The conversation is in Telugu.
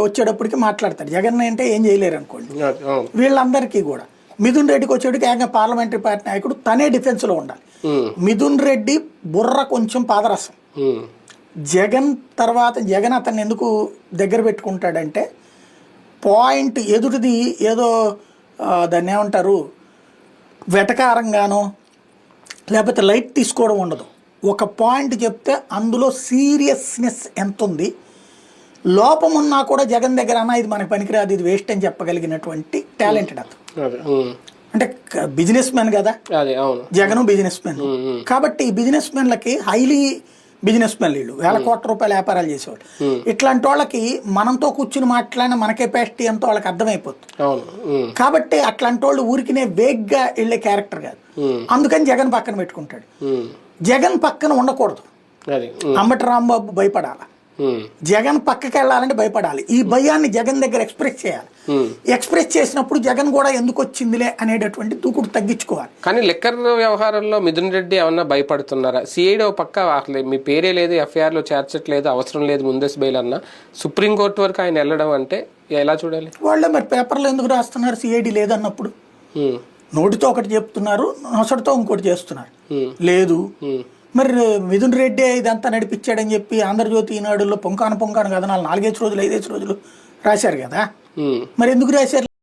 వచ్చేటప్పటికి మాట్లాడతారు. జగన్ అంటే ఏం చేయలేరు అనుకోండి. అవును. వీళ్ళందరికీ కూడా మిథున్ రెడ్డికి వచ్చేటికి ఏకంగా పార్లమెంటరీ పార్టీ నాయకుడు తనే డిఫెన్స్లో ఉండాలి. మిథున్ రెడ్డి బుర్ర కొంచెం పాదరసం. జగన్ తర్వాత జగన్ అతన్ని ఎందుకు దగ్గర పెట్టుకుంటాడంటే పాయింట్ ఎదుటిది ఏదో దాన్ని ఏమంటారు వెటకారంగానో లేకపోతే లైట్ తీసుకోవడం ఉండదు. ఒక పాయింట్ చెప్తే అందులో సీరియస్నెస్ ఎంత ఉంది, లోపం ఉన్నా కూడా జగన్ దగ్గర అన్న ఇది మనకి పనికిరాదు, ఇది వేస్ట్ అని చెప్పగలిగినటువంటి టాలెంటెడ్ అతను. అంటే బిజినెస్ మ్యాన్ కదా, జగన్ బిజినెస్ మ్యాన్. కాబట్టి ఈ బిజినెస్ మ్యాన్లకి హైలీ బిజినెస్ మ్యాన్ వీళ్ళు వేల కోట్ల రూపాయల వ్యాపారాలు చేసేవాళ్ళు. ఇట్లాంటి వాళ్ళకి మనతో కూర్చుని మాట్లాడిన మన కెపాసిటీ ఎంతో వాళ్ళకి అర్థమైపోతుంది. కాబట్టి అట్లాంటి వాళ్ళు ఊరికినే వేగ్గా వెళ్ళే క్యారెక్టర్ కాదు. అందుకని జగన్ పక్కన పెట్టుకుంటాడు. జగన్ పక్కన ఉండకూడదు. అంబటి రాంబాబు భయపడాలి, జగన్ పక్కకి వెళ్ళాలంటే భయపడాలి. ఈ భయాన్ని జగన్ దగ్గర ఎక్స్ప్రెస్ చేయాలి. ఎక్స్ప్రెస్ చేసినప్పుడు జగన్ కూడా ఎందుకు వచ్చిందిలే అనేటటువంటి దూకుడు తగ్గించుకోవాలి. కానీ లిక్కర్ వ్యవహారంలో మిథున్ రెడ్డి ఏమన్నా భయపడుతున్నారా? సిఐడి పక్క మీ పేరే లేదు, ఎఫ్ఐఆర్ లో చేర్చట్లేదు, అవసరం లేదు ముందస్తు బెయిల్ అన్న సుప్రీంకోర్టు వరకు ఆయన వెళ్ళడం అంటే ఎలా చూడాలి? వాళ్ళే మరి పేపర్లో ఎందుకు రాస్తున్నారు సిఐడి లేదన్నప్పుడు? నోటితో ఒకటి చెప్తున్నారు, నొసటితో ఇంకోటి చేస్తున్నారు. లేదు మరి మిథున్ రెడ్డి ఇదంతా నడిపించాడని చెప్పి ఆంధ్రజ్యోతి ఈనాడులో పొంకాను కథనాలు 4 రోజులు 5 రోజులు రాశారు కదా. మరి ఎందుకు రాశారు?